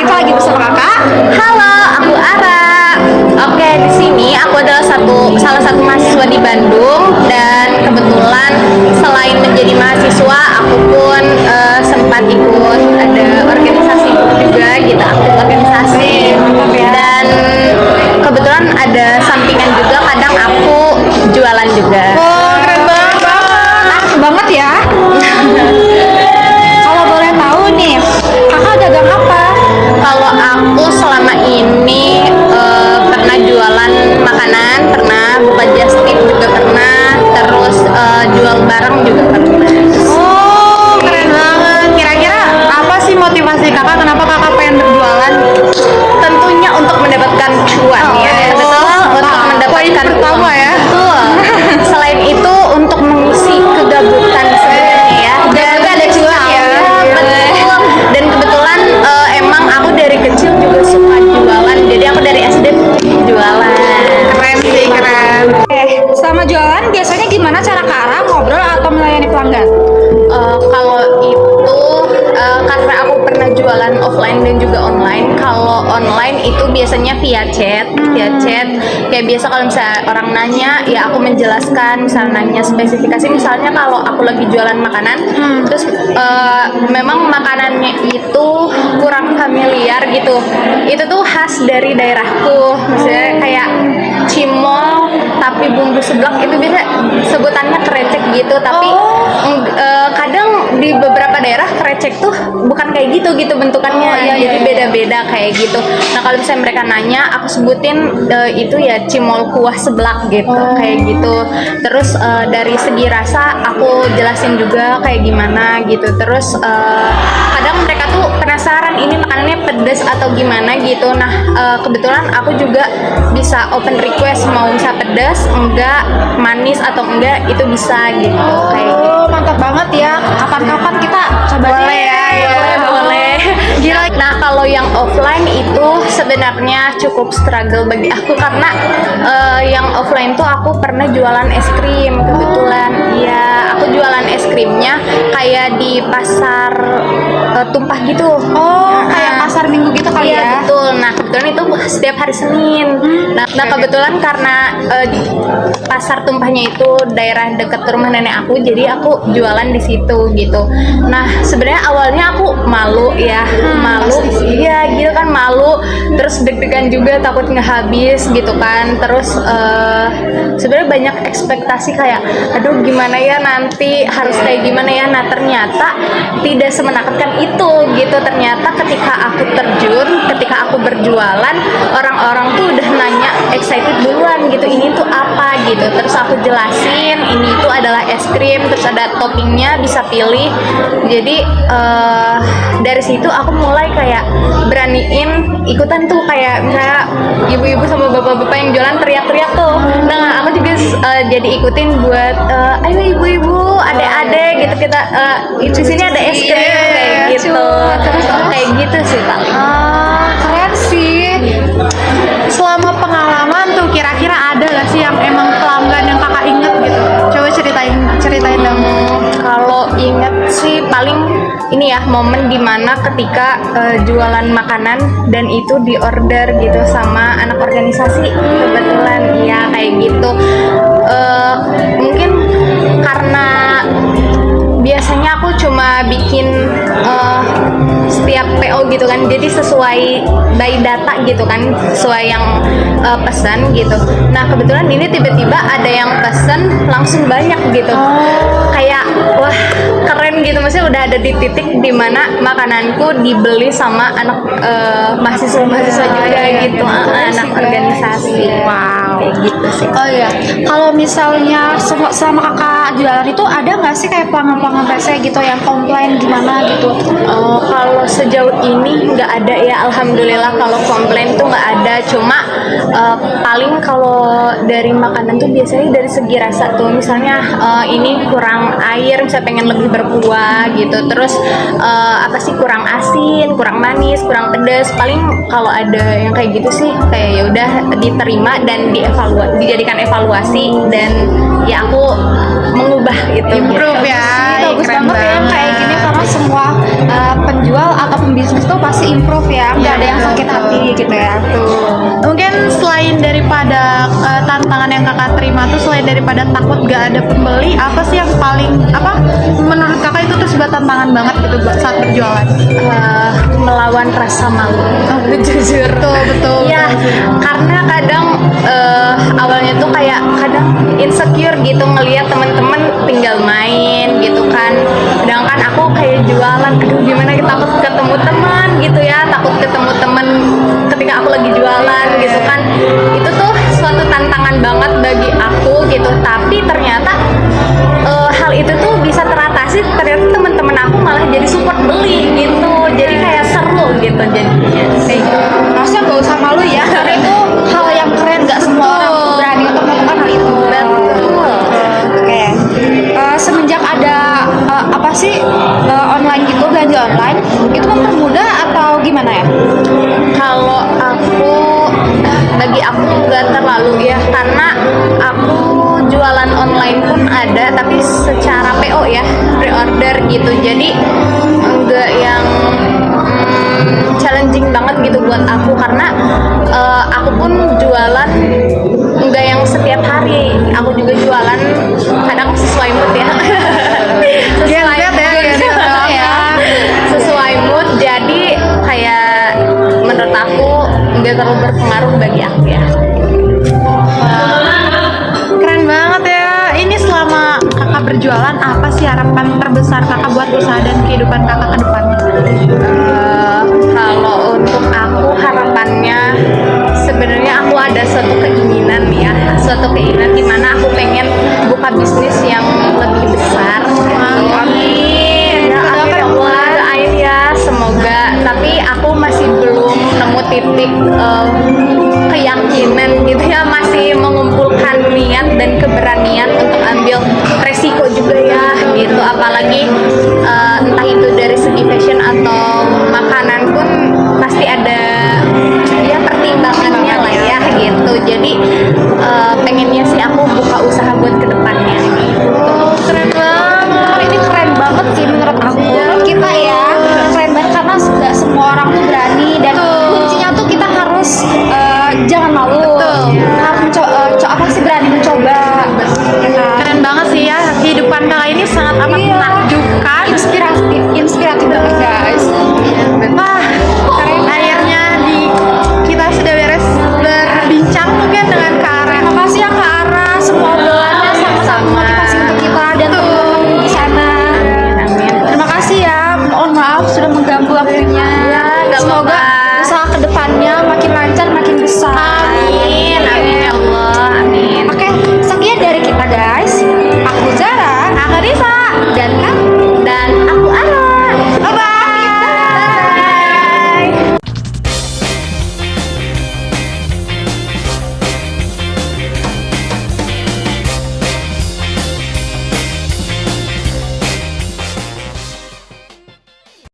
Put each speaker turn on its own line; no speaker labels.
kita lagi bersama kakak.
Halo, aku Ara. Oke, di sini aku adalah salah satu mahasiswa di Bandung dan kebetulan selain menjadi mahasiswa, aku pun sempat ikut ada organisasi juga gitu, aktif organisasi. Dan kebetulan ada sampingan juga, kadang aku jualan juga.
Oh, keren banget. Asik banget ya. Kalau boleh tahu nih, kakak dagang apa?
Kalau aku selama ini pernah jualan makanan, pernah buka just tip juga pernah, terus jual barang juga pernah.
Oh, keren banget. Kira-kira apa sih motivasi kakak? Kenapa kakak pengen berjualan?
Tentunya untuk mendapatkan cuan ya, betul. Untuk mendapatkan
pertama
uang.
ya.
Betul. Selain itu untuk mengisi kegabutan sebenarnya ya. Dan ada cuan ya. Betul. Dan kebetulan emang aku dari kecil juga suka jualan. Jadi aku dari SD jualan.
Keren sih, keren. Selama jualan biasanya gimana cara Kara ngobrol atau melayani pelanggan?
Kalau itu karena aku pernah jualan offline dan juga online. Kalau online itu biasanya via chat. Kayak biasa kalau misalnya orang nanya, ya aku menjelaskan. Misalnya nanya spesifikasi, misalnya kalau aku lagi jualan makanan, terus memang makanannya itu kurang familiar gitu. Itu tuh khas dari daerahku. Maksudnya kayak cimol tapi bumbu seblak itu biasa sebutannya krecek gitu, tapi kadang di beberapa daerah krecek tuh bukan kayak gitu bentukannya, jadi beda-beda kayak gitu. Nah kalau misalnya mereka nanya, aku sebutin itu ya cimol kuah seblak gitu, kayak gitu. Terus dari segi rasa aku jelasin juga kayak gimana gitu. Terus kadang mereka tuh penasaran ini makanannya pedas atau gimana gitu. Nah kebetulan aku juga bisa open request, mau bisa pedas, enggak, manis atau enggak, itu bisa gitu. Kayak gitu.
Mantap banget ya. Kapan-kapan kita coba
Boleh ya, boleh.
Gila.
Nah kalau yang offline itu sebenarnya cukup struggle bagi aku karena yang offline tuh aku pernah jualan es krim kebetulan. Iya, aku jualan es krimnya kayak di pasar tumpah gitu.
Kayak pasar minggu gitu kali
Iya,
ya.
betul. Nah kebetulan itu setiap hari Senin. Nah kebetulan karena pasar tumpahnya itu daerah dekat rumah nenek aku, jadi aku jualan di situ gitu. Nah sebenarnya awalnya aku malu ya, iya gitu kan, malu, terus deg-degan juga, takut nggak habis gitu kan. Terus sebenarnya banyak ekspektasi kayak, aduh gimana ya nanti, harus kayak gimana ya. Nah ternyata tidak semenakutkan itu gitu. Ternyata ketika aku terjun, ketika aku berjualan, orang-orang tuh udah nanya excited duluan gitu, ini tuh apa gitu. Terus aku jelasin ini itu adalah es krim, terus ada toppingnya, bisa pilih. Jadi dari situ aku mulai kayak beraniin ikutan tuh, kayak misalnya ibu-ibu sama bapak-bapak yang jualan teriak-teriak tuh. Nah aku juga jadi ikutin buat ayo ibu-ibu, adek-adek gitu, kita di sini ada es krim kayak gitu. Terus kayak gitu sih paling.
Keren sih. Selama pengalaman tuh kira-kira ada gak sih yang emang pelanggan yang kakak inget gitu? Coba ceritain dong.
Kalau inget sih paling ini ya, momen dimana ketika jualan makanan dan itu di order gitu sama anak organisasi kebetulan, ya kayak gitu. Mungkin karena biasanya aku cuma bikin setiap PO gitu kan, jadi sesuai by data gitu kan, sesuai yang pesan gitu. Nah kebetulan ini tiba-tiba ada yang pesan langsung banyak gitu, kayak wah keren gitu. Maksudnya udah ada di titik dimana makananku dibeli sama anak mahasiswa juga gitu, anak organisasi.
Wow.
Kayak gitu sih.
Oh iya, kalau misalnya selama kakak jualan itu ada nggak sih kayak pelanggan-pelanggan rese gitu yang komplain gimana gitu?
Kalau sejauh ini nggak ada ya, alhamdulillah. Kalau komplain tuh nggak ada, cuma paling kalau dari makanan tuh biasanya dari segi rasa tuh, misalnya ini kurang air, misalnya pengen lebih berkuah gitu. Terus apa sih, kurang asin, kurang manis, kurang pedas. Paling kalau ada yang kayak gitu sih kayak ya udah diterima dan dijadikan evaluasi, dan ya aku mengubah itu.
Improve gitu. Ya,
bagus
keren
banget ya
kayak gini, karena semua penjual atau pembisnis tuh pasti
masih improve ya, nggak ada yang sakit hati gitu ya.
Mungkin selain daripada tantangan yang kakak terima tuh, selain daripada takut gak ada pembeli, apa sih yang paling apa menurut kakak itu tuh sebuah tantangan banget gitu saat berjualan?
Melawan rasa malu. Jujur.
Betul.
Ya, karena kadang awalnya tuh kayak kadang insecure gitu ngelihat teman-teman tinggal main gitu kan. Sedangkan aku kayak jualan, aduh gimana kita takut ketemu teman gitu ya, takut ketemu teman ketika aku lagi jualan gitu kan. Itu tuh suatu tantangan banget bagi aku gitu. Tapi ternyata hal itu tuh bisa teratasi. Ternyata teman-teman aku malah jadi support beli gitu. Jadi kayak seru gitu jadinya. Kayak gitu.
Harusnya nggak usah malu ya, karena itu hal yang keren, nggak semua orang tuh berani untuk melakukan hal itu.
Betul.
Oke. Semenjak ada apa sih online gitu, belanja online, itu mempermudah atau gimana ya?
Kalau bagi aku nggak terlalu ya, karena aku jualan online pun ada, tapi secara PO ya, pre-order gitu. Jadi enggak yang challenging banget gitu buat aku, karena aku pun jualan enggak yang setiap hari. Aku juga jualan kadang sesuai mood ya. Sesuai mood. Jadi kayak menurut aku nggak terlalu berpengaruh bagi aku ya.
Keren banget ya. Ini selama kakak berjualan, apa sih harapan terbesar kakak buat usaha dan kehidupan kakak ke depannya?
Kalau untuk aku harapannya sebenarnya aku ada suatu keinginan ya, suatu keinginan dimana aku pengen buka bisnis yang lebih besar. Amin. Ya, amin ya Allah, doain ya, semoga. Tapi aku masih belum nemu titik keyakinan gitu ya, masih mengumpulkan niat dan keberanian untuk ambil resiko juga ya gitu. Apalagi entah itu dari segi fashion atau makanan pun pasti ada ya pertimbangannya lah ya gitu. Jadi pengennya sih aku buka usaha buat kedepannya gitu.
Keren banget.
Ini keren banget sih menurut aku. Menurut kita ya, keren banget karena nggak semua orang tuh berani, dan kuncinya tuh kita harus jangan malu. Harus apa sih, berani mencoba.
Keren banget sih ya, kehidupan kakak ini sangat amat menakjubkan.
Inspiratif banget guys.
Wah, akhirnya kita sudah beres berbincang mungkin dengan Kak Ara.
Terima kasih ya Kak Ara, semua obrolannya sangat-sangat motivasi untuk kita dan teman-teman di sana.
Amin.
Terima kasih ya, mohon maaf sudah mengganggu waktunya.
nggak
Semoga
apa-apa.
usaha kedepannya makin lancar, makin besar.
Amin.